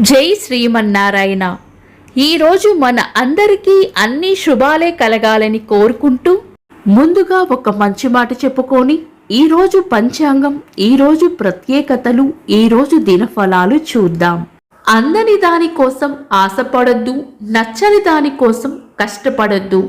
జై శ్రీమన్నారాయణ. ఈరోజు మన అందరికీ అన్ని శుభాలే కలగాలని కోరుకుంటూ ముందుగా ఒక మంచి మాట చెప్పుకొని ఈరోజు పంచాంగం, ఈరోజు ప్రత్యేకతలు, ఈరోజు దినఫలాలు చూద్దాం. అందని దానికోసం ఆశపడద్దు, నచ్చని దానికోసం కష్టపడద్దు.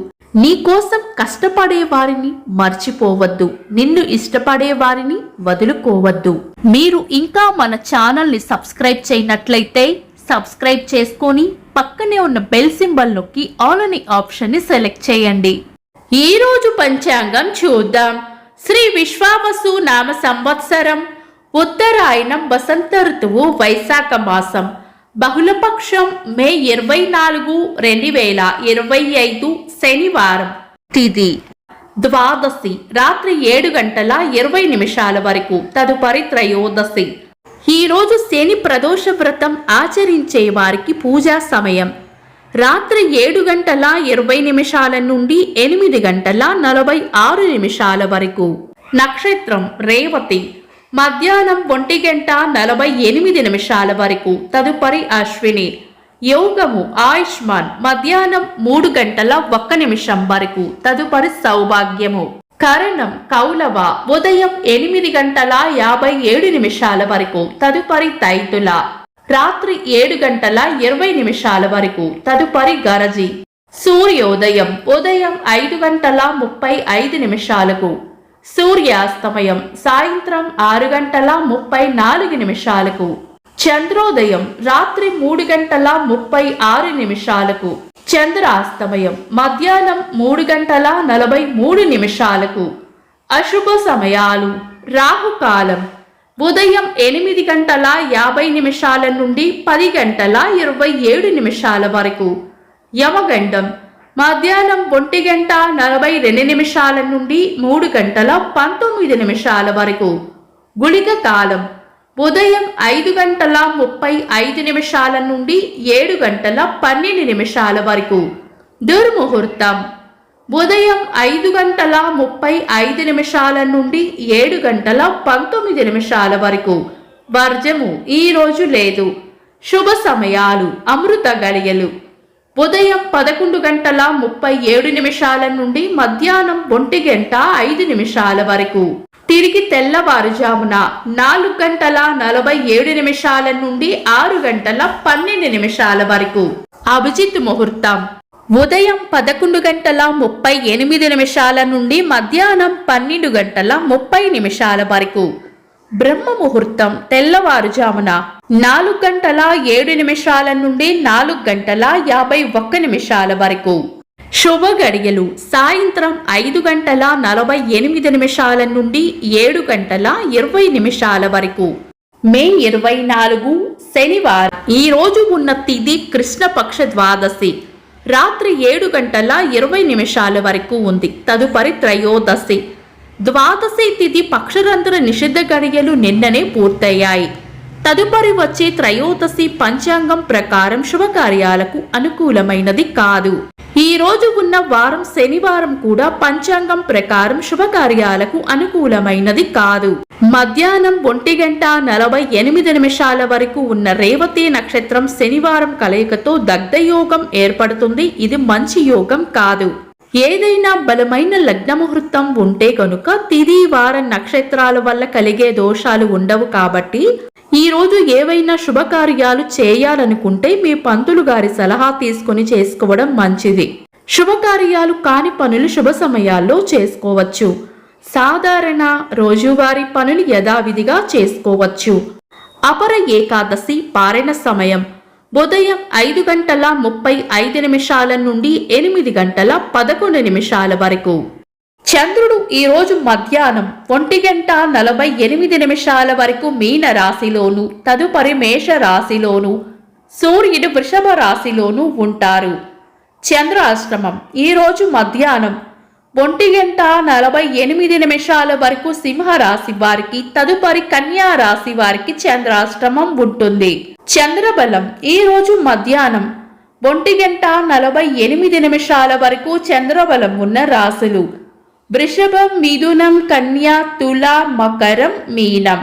నీకోసం కష్టపడే వారిని మర్చిపోవద్దు, నిన్ను ఇష్టపడే వారిని వదులుకోవద్దు. మీరు ఇంకా మన ఛానల్ని సబ్స్క్రైబ్ చేయనట్లయితే సబ్స్క్రైబ్ చేసుకొని పక్కనే ఉన్న బెల్ సింబల్ నొక్కి ఆల్ అనే ఆప్షన్ని సెలెక్ట్ చేయండి. ఈరోజు పంచాంగం చూద్దాం. శ్రీ విశ్వావసు నామ సంవత్సరం, ఉత్తరాయణం, వసంత ఋతువు, వైశాఖ మాసం, బహుళపక్షం, మే 24, 2025, శనివారం. తిథి ద్వాదశి, రాత్రి 7:20 వరకు. తదుపరి త్రయోదశి. ఈరోజు శని ప్రదోష వ్రతం ఆచరించే వారికి పూజా సమయం రాత్రి 7:20 నుండి 8:46 వరకు. నక్షత్రం రేవతి, మధ్యాహ్నం 1:48 వరకు. తదుపరి అశ్విని. యోగము ఆయుష్మాన్, మధ్యాహ్నం 3:01 వరకు. తదుపరి సౌభాగ్యము. కరణం కౌలవ, ఉదయం 8:57 వరకు. తదుపరి తైతుల, రాత్రి 7:20 వరకు. తదుపరి గరజి. సూర్యోదయం ఉదయం 5:35. సూర్యాస్తమయం సాయంత్రం 6:34. చంద్రోదయం రాత్రి 3:36. చంద్రాస్తమయం మధ్యాహ్నం 3:43. అశుభ సమయాలు. రాహుకాలం ఉదయం 8:50 నుండి 10:27 వరకు. యమగండం మధ్యాహ్నం 1:42 నుండి 3:19 వరకు. గుళిక కాలం ఉదయం 5:35 నుండి 7:12 వరకు. దుర్ముహూర్తం ఉదయం 5:35 నుండి 7:19 వరకు. వర్జము ఈరోజు లేదు. శుభ సమయాలు. అమృత గడియలు ఉదయం 11:37 నుండి మధ్యాహ్నం 1:05 వరకు. తిరిగి తెల్లవారుజామున 4:47 నుండి 6:12 వరకు. అభిజిత్ ముహూర్తం ఉదయం 11:38 నుండి మధ్యాహ్నం 12:30 వరకు. బ్రహ్మ ముహూర్తం తెల్లవారుజామున 4:07 నుండి 4:51 వరకు. శుభ గడియలు సాయంత్రం 5:48 నుండి 7:20 వరకు. మే 24, శనివారం. ఈ రోజు ఉన్న తిథి కృష్ణపక్ష ద్వాదశి, రాత్రి 7:20 వరకు ఉంది. తదుపరి త్రయోదశి. ద్వాదశి తిథి పక్షరంధ్ర నిషిద్ధ గడియలు నిన్ననే పూర్తయ్యాయి. తదుపరి వచ్చే త్రయోదశి పంచాంగం ప్రకారం శుభకార్యాలకు అనుకూలమైనది కాదు. ఈ రోజు ఉన్న వారం శనివారం కూడా పంచాంగం ప్రకారం శుభకార్యాలకు అనుకూలమైనది కాదు. మధ్యాహ్నం 1:48 వరకు ఉన్న రేవతి నక్షత్రం శనివారం కలయికతో దగ్ధయోగం ఏర్పడుతుంది. ఇది మంచి యోగం కాదు. ఏదైనా బలమైన లగ్న ముహూర్తం ఉంటే కనుక తిథి వార నక్షత్రాల వల్ల కలిగే దోషాలు ఉండవు. కాబట్టి ఈ రోజు ఏవైనా శుభకార్యాలు చేయాలనుకుంటే మీ పంతులు గారి సలహా తీసుకుని చేసుకోవడం మంచిది. శుభకార్యాలు కాని పనులు శుభ సమయాల్లో చేసుకోవచ్చు. సాధారణ రోజువారీ పనులు యథావిధిగా చేసుకోవచ్చు. అపర ఏకాదశి పారణ సమయం ఉదయం 5:35 నుండి 8:11 వరకు. చంద్రుడు ఈ రోజు మధ్యాహ్నం 1:48 వరకు మీన రాశిలోను, తదుపరి మేష రాశిలోను, సూర్యుడు వృషభ రాశిలోను ఉంటారు. చంద్రాష్టమం ఈ రోజు మధ్యాహ్నం 1:48 వరకు సింహరాశి వారికి, తదుపరి కన్యా రాశి వారికి చంద్రాష్టమం ఉంటుంది. చంద్రబలం ఈ రోజు మధ్యాహ్నం 1:48 వరకు చంద్రబలం ఉన్న రాశులు వృషభం, మిథునం, కన్యా, తుల, మకరం, మీనం.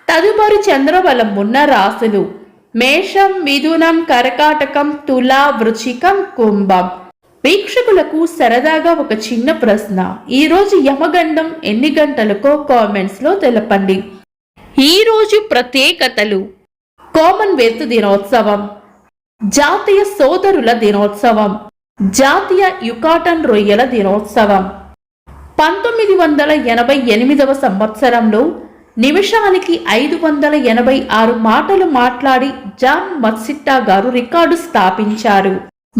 తదుపరి చంద్రబలం ఉన్న రాశులు మేషం, మిథునం, కర్కాటకం, తుల, వృశ్చికం, కుంభం. వీక్షకులకు సరదాగా ఒక చిన్న ప్రశ్న. ఈరోజు యమగండం ఎన్ని గంటలకో కామెంట్స్ లో తెలపండి. ఈరోజు ప్రత్యేకతలు: కామన్వెల్త్ దినోత్సవం, జాతీయ సోదరుల దినోత్సవం, జాతీయ యుకాటన్ రొయ్యల దినోత్సవం. 1988వ సంవత్సరంలో నిమిషానికి 586 మాటలు మాట్లాడి జాన్ మత్సిట్టా గారు రికార్డు స్థాపించారు.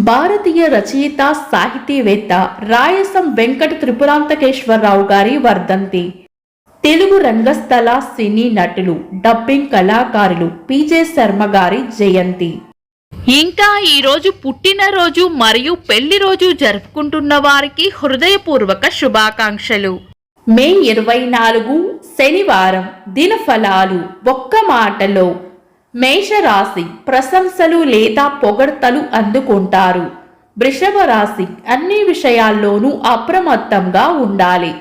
భారతీయ రచయిత, సాహితీవేత్త రాయసం వెంకట త్రిపురాంతకేశ్వరరావు గారి వర్ధంతి. తెలుగు రంగస్థల సినీ నటులు, డబ్బింగ్ కళాకారులు పిజే శర్మ గారి జయంతి. ఇంకా ఈరోజు పుట్టినరోజు మరియు పెళ్లి రోజు జరుపుకుంటున్న వారికి హృదయపూర్వక శుభాకాంక్షలు. మే 24 శనివారం. దినఫలాలు. ఒక్క మాటలో మేషరాశి ప్రశంసలు లేదా పొగడ్తలు అందుకుంటారు. వృషభ రాశి అన్ని విషయాల్లోనూ అప్రమత్తంగా ఉండాలి.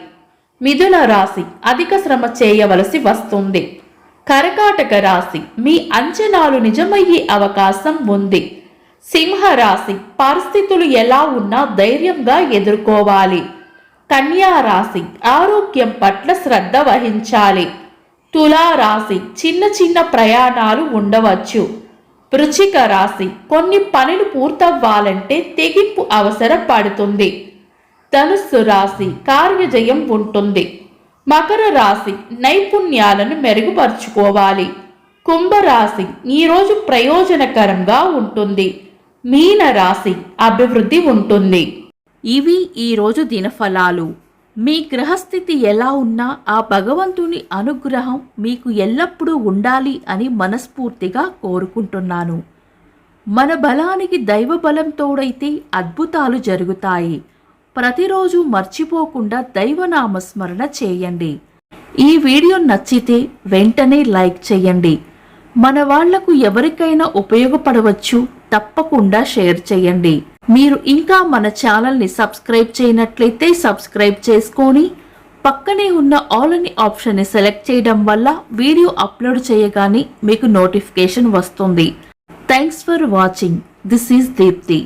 మిథున రాశి అధిక శ్రమ చేయవలసి వస్తుంది. కర్కాటక రాశి మీ అంచనాలు నిజమయ్యే అవకాశం ఉంది. సింహరాశి పరిస్థితులు ఎలా ఉన్నా ధైర్యంగా ఎదుర్కోవాలి. కన్యా రాశి ఆరోగ్యం పట్ల శ్రద్ధ వహించాలి. తులారాశి చిన్న చిన్న ప్రయాణాలు ఉండవచ్చు. వృశ్చిక రాశి కొన్ని పనులు పూర్తవ్వాలంటే తెగింపు అవసరపడుతుంది. ధనుస్సు రాశి కార్యజయం ఉంటుంది. మకర రాశి నైపుణ్యాలను మెరుగుపరుచుకోవాలి. కుంభరాశి ఈరోజు ప్రయోజనకరంగా ఉంటుంది. మీన రాశి అభివృద్ధి ఉంటుంది. ఇవి ఈరోజు దినఫలాలు. మీ గ్రహస్థితి ఎలా ఉన్నా ఆ భగవంతుని అనుగ్రహం మీకు ఎల్లప్పుడూ ఉండాలి అని మనస్ఫూర్తిగా కోరుకుంటున్నాను. మన బలానికి దైవ బలం తోడైతే అద్భుతాలు జరుగుతాయి. ప్రతిరోజు మర్చిపోకుండా దైవనామస్మరణ చేయండి. ఈ వీడియో నచ్చితే వెంటనే లైక్ చేయండి. మన వాళ్లకు ఎవరికైనా ఉపయోగపడవచ్చు. తప్పకుండా షేర్ చేయండి. మీరు ఇంకా మన ఛానల్ని సబ్స్క్రైబ్ చేయనట్లయితే సబ్స్క్రైబ్ చేసుకొని పక్కనే ఉన్న ఆల్ అని ఆప్షన్ని సెలెక్ట్ చేయడం వల్ల వీడియో అప్లోడ్ చేయగానే మీకు నోటిఫికేషన్ వస్తుంది. Thanks for watching. This is Deepti.